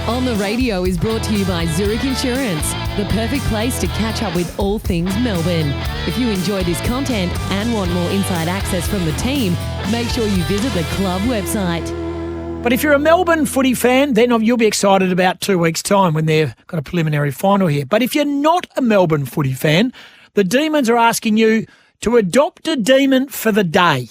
On the Radio is brought to you by Zurich Insurance, the perfect place to catch up with all things Melbourne. If you enjoy this content and want more inside access from the team, make sure you visit the club website. But if you're a Melbourne footy fan, then you'll be excited about 2 weeks' time when they've got a preliminary final here. But if you're not a Melbourne footy fan, the Demons are asking you to adopt a demon for the day.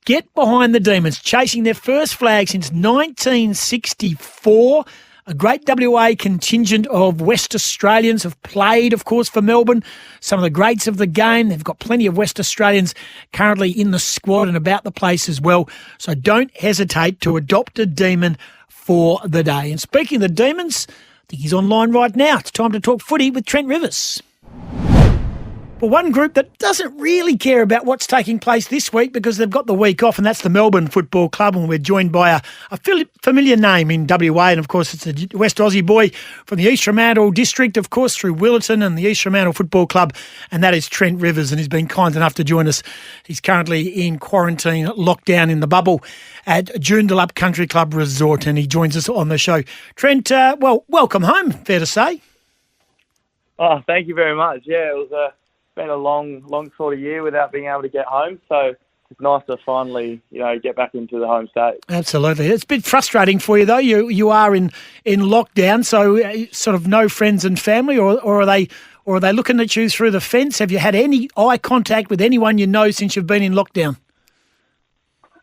Get behind the Demons, chasing their first flag since 1964. A great WA contingent of West Australians have played, of course, for Melbourne. Some of the greats of the game. They've got plenty of West Australians currently in the squad and about the place as well. So don't hesitate to adopt a demon for the day. And speaking of the Demons, I think he's online right now. It's time to talk footy with Trent Rivers. Well, one group that doesn't really care about what's taking place this week because they've got the week off, and that's the Melbourne Football Club, and we're joined by a familiar name in WA, and of course it's a West Aussie boy from the East Fremantle district, of course, through Willetton and the East Fremantle Football Club, and that is Trent Rivers, and he's been kind enough to join us. He's currently in quarantine, lockdown in the bubble at Joondalup Country Club Resort, and he joins us on the show. Trent, welcome home, fair to say. Oh, thank you very much. Yeah, it was been a long sort of year without being able to get home, so it's nice to finally, get back into the home state. Absolutely. It's a bit frustrating for you, though. You are in lockdown, so sort of no friends and family, or are they looking at you through the fence? Have you had any eye contact with anyone you know since you've been in lockdown?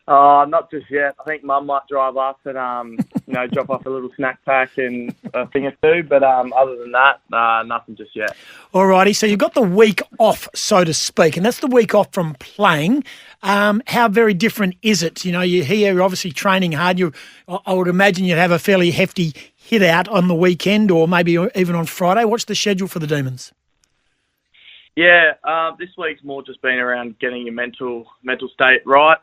Not just yet. I think Mum might drive up and, drop off a little snack pack and a thing or two. But other than that, nothing just yet. All righty. So you've got the week off, so to speak, and that's the week off from playing. How very different is it? You're here, you're obviously training hard. I would imagine you'd have a fairly hefty hit out on the weekend or maybe even on Friday. What's the schedule for the Demons? Yeah, this week's more just been around getting your mental state right.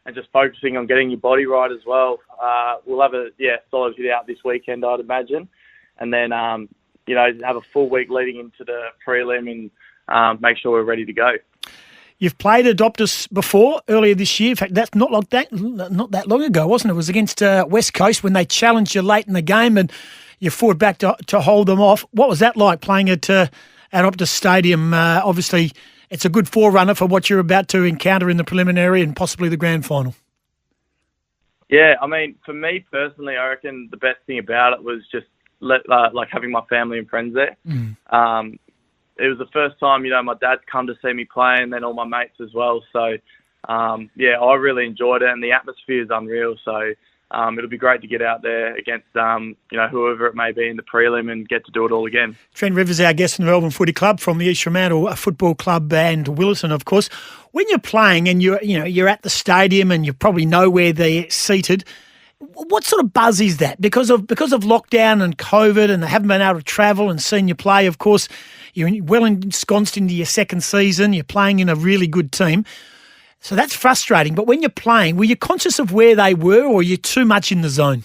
And just focusing on getting your body right as well. We'll have a solid hit out this weekend, I'd imagine, and then have a full week leading into the prelim and make sure we're ready to go. You've played Adoptus before earlier this year. In fact, that's not that long ago, wasn't it? It was against West Coast when they challenged you late in the game and you fought back to hold them off. What was that like playing at Optus Stadium? Obviously, it's a good forerunner for what you're about to encounter in the preliminary and possibly the grand final. Yeah, I mean, for me personally, I reckon the best thing about it was just having my family and friends there. It was the first time, my dad's come to see me play and then all my mates as well. So, I really enjoyed it and the atmosphere is unreal. So, it'll be great to get out there against, whoever it may be in the prelim and get to do it all again. Trent Rivers, our guest in the Melbourne Footy Club from the East Fremantle Football Club and Willetton, of course. When you're playing and you're at the stadium and you probably know where they're seated, what sort of buzz is that? Because of lockdown and COVID and they haven't been able to travel and seen you play, of course, you're well ensconced into your second season, you're playing in a really good team. So that's frustrating. But when you're playing, were you conscious of where they were or are you too much in the zone?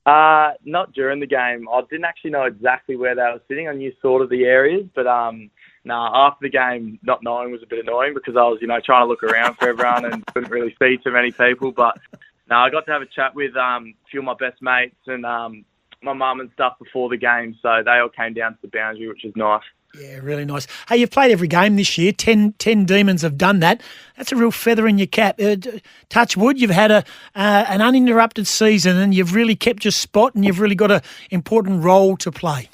Not during the game. I didn't actually know exactly where they were sitting. I knew sort of the areas. But after the game, not knowing was a bit annoying because I was, trying to look around for everyone and couldn't really see too many people. But I got to have a chat with a few of my best mates and my mum and stuff before the game. So they all came down to the boundary, which was nice. Yeah, really nice. Hey, you've played every game this year. 10 Demons have done that. That's a real feather in your cap. Touch wood, you've had an uninterrupted season and you've really kept your spot and you've really got an important role to play.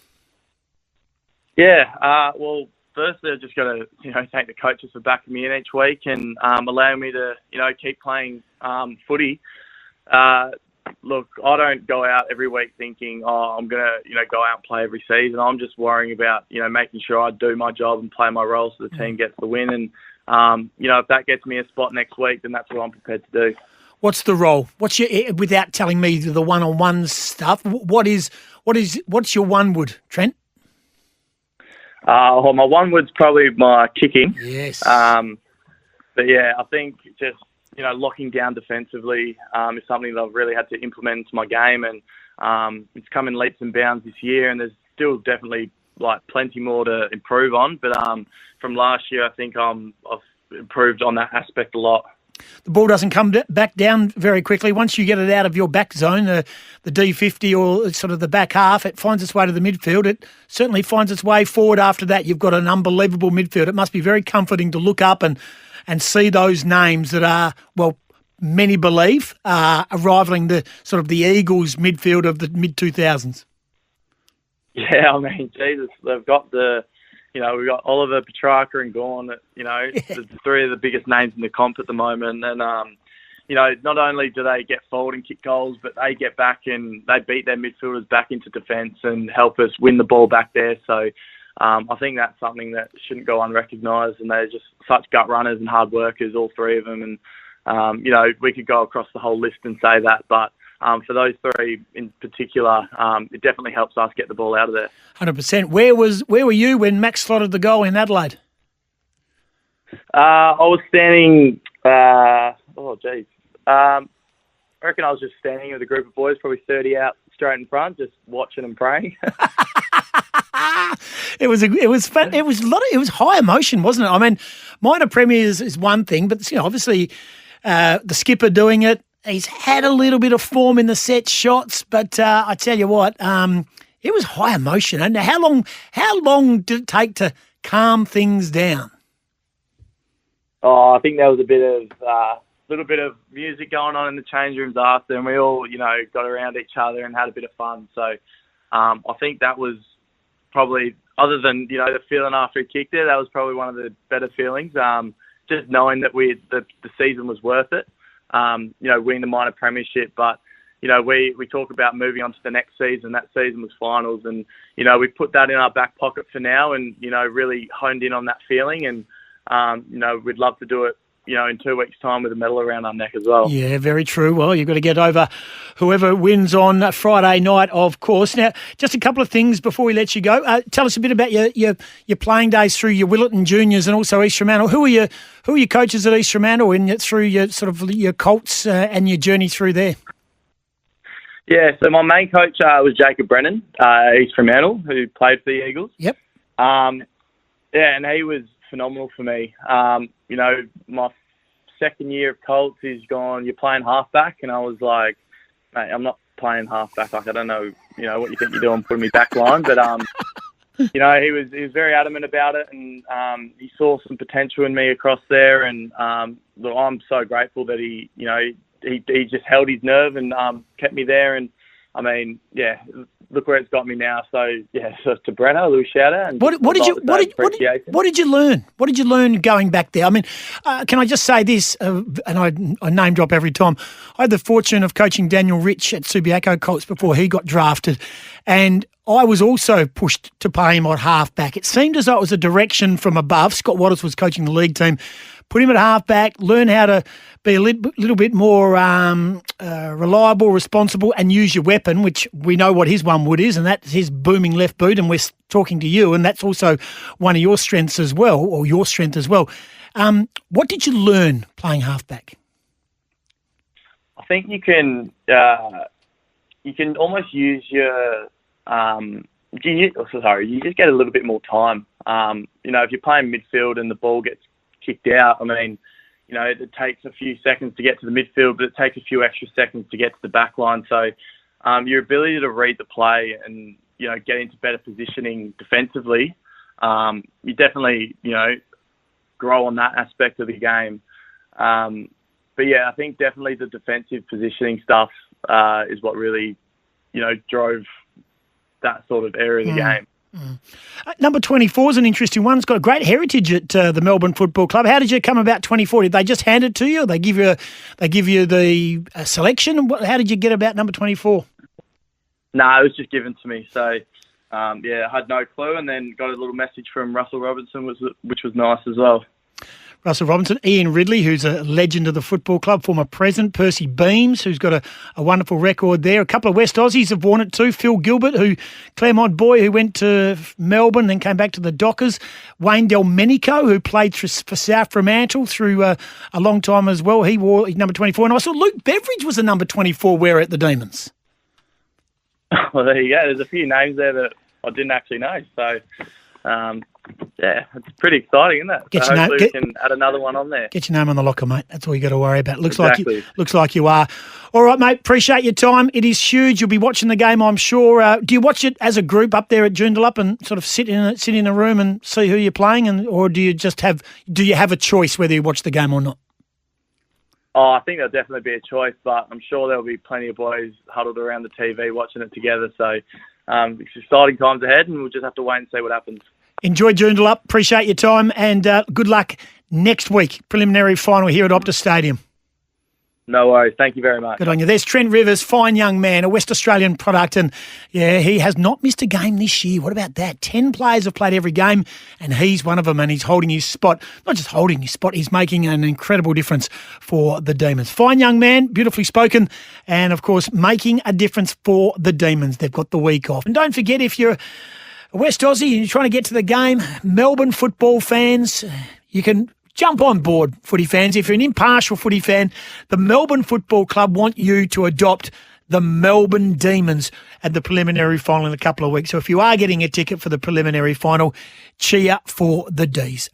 Yeah, well, firstly, I've just got to, thank the coaches for backing me in each week and allowing me to, keep playing footy. Look, I don't go out every week thinking, I'm going to, go out and play every season. I'm just worrying about, making sure I do my job and play my role so the team gets the win. And, if that gets me a spot next week, then that's what I'm prepared to do. What's the role? Without telling me the one-on-one stuff, what's your one wood, Trent? My one wood's probably my kicking. Yes. But yeah, I think just, locking down defensively is something that I've really had to implement into my game, and it's come in leaps and bounds this year, and there's still definitely plenty more to improve on. But from last year, I think I've improved on that aspect a lot. The ball doesn't come back down very quickly. Once you get it out of your back zone, the D50 or sort of the back half, it finds its way to the midfield. It certainly finds its way forward after that. You've got an unbelievable midfield. It must be very comforting to look up and see those names that are, well, many believe are rivaling the sort of the Eagles midfield of the mid-2000s. Yeah, I mean, Jesus, they've got we've got Oliver, Petrarca and Gorn, the three of the biggest names in the comp at the moment. And, not only do they get forward and kick goals, but they get back and they beat their midfielders back into defence and help us win the ball back there. So I think that's something that shouldn't go unrecognised. And they're just such gut runners and hard workers, all three of them. And, we could go across the whole list and say that, but for those three in particular, it definitely helps us get the ball out of there. 100%. Where were you when Max slotted the goal in Adelaide? I was standing. I reckon I was just standing with a group of boys, probably 30 out straight in front, just watching and praying. It was fun. It was high emotion, wasn't it? I mean, minor premiers is one thing, but obviously the skipper doing it. He's had a little bit of form in the set shots, but I tell you what, it was high emotion. And how long did it take to calm things down? Oh, I think there was a little bit of music going on in the change rooms after, and we all, got around each other and had a bit of fun. So I think that was probably, other than, the feeling after he kicked it, that was probably one of the better feelings. Just knowing that the season was worth it. Winning the minor premiership, but we talk about moving on to the next season. That season was finals, and we put that in our back pocket for now, and really honed in on that feeling, and we'd love to do it in 2 weeks' time with a medal around our neck as well. Yeah, very true. Well, you've got to get over whoever wins on Friday night, of course. Now, just a couple of things before we let you go. Tell us a bit about your playing days through your Willetton Juniors and also East Fremantle. Who are your coaches at East Fremantle and through your sort of your Colts and your journey through there? Yeah, so my main coach was Jacob Brennan, East Fremantle, who played for the Eagles. Yep. And he was phenomenal for me. My second year of Colts, he's gone, you're playing halfback, and I was like, mate, I'm not playing halfback. Like, I don't know, what you think you're doing, putting me back line, but he was very adamant about it, and he saw some potential in me across there, and look, I'm so grateful that he just held his nerve and kept me there, and I mean, yeah, look where it's got me now. So yeah, so to Brenner, a little shout out. And what did you learn? What did you learn going back there? I mean, can I just say this? And I name drop every time. I had the fortune of coaching Daniel Rich at Subiaco Colts before he got drafted, and I was also pushed to play him at halfback. It seemed as though it was a direction from above. Scott Waters was coaching the league team. Put him at halfback, learn how to be a little bit more reliable, responsible, and use your weapon, which we know what his one wood is, and that's his booming left boot, and we're talking to you, and that's also one of your strengths as well, or your strength as well. What did you learn playing halfback? I think you can almost use your you just get a little bit more time. If you're playing midfield and the ball gets kicked out, I mean, it takes a few seconds to get to the midfield, but it takes a few extra seconds to get to the back line. So your ability to read the play and, get into better positioning defensively, you definitely, grow on that aspect of the game. But yeah, I think definitely the defensive positioning stuff is what really, drove that sort of area of the game. Number 24 is an interesting one. It's got a great heritage at the Melbourne Football Club. How did you come about 24? Did they just hand it to you? Or they give you the selection? How did you get about number 24? No, it was just given to me. So, I had no clue, and then got a little message from Russell Robinson, which was nice as well. Russell Robinson, Ian Ridley, who's a legend of the football club, former president, Percy Beams, who's got a wonderful record there. A couple of West Aussies have worn it too. Phil Gilbert, Claremont boy, who went to Melbourne, then came back to the Dockers. Wayne Delmenico, who played for South Fremantle through a long time as well. He wore number 24. And I saw Luke Beveridge was a number 24 wearer at the Demons. Well, there you go. There's a few names there that I didn't actually know. So, Yeah, it's pretty exciting, isn't it? Get So your name- hopefully get- we can add another one on there. Get your name on the locker, mate. That's all you got to worry about. Looks Exactly. like you are. All right, mate. Appreciate your time. It is huge. You'll be watching the game, I'm sure. Do you watch it as a group up there at Joondalup and sort of sit in a room and see who you're playing, or do you have a choice whether you watch the game or not? Oh, I think there'll definitely be a choice, but I'm sure there'll be plenty of boys huddled around the TV watching it together. So it's exciting times ahead, and we'll just have to wait and see what happens. Enjoy Joondalup. Appreciate your time, and good luck next week. Preliminary final here at Optus Stadium. No worries. Thank you very much. Good on you. There's Trent Rivers, fine young man, a West Australian product, and yeah, he has not missed a game this year. What about that? 10 players have played every game, and he's one of them, and he's holding his spot. Not just holding his spot, he's making an incredible difference for the Demons. Fine young man, beautifully spoken, and of course, making a difference for the Demons. They've got the week off. And don't forget, if you're a West Aussie and you're trying to get to the game, Melbourne football fans, you can jump on board, footy fans. If you're an impartial footy fan, the Melbourne Football Club want you to adopt the Melbourne Demons at the preliminary final in a couple of weeks. So if you are getting a ticket for the preliminary final, cheer for the D's.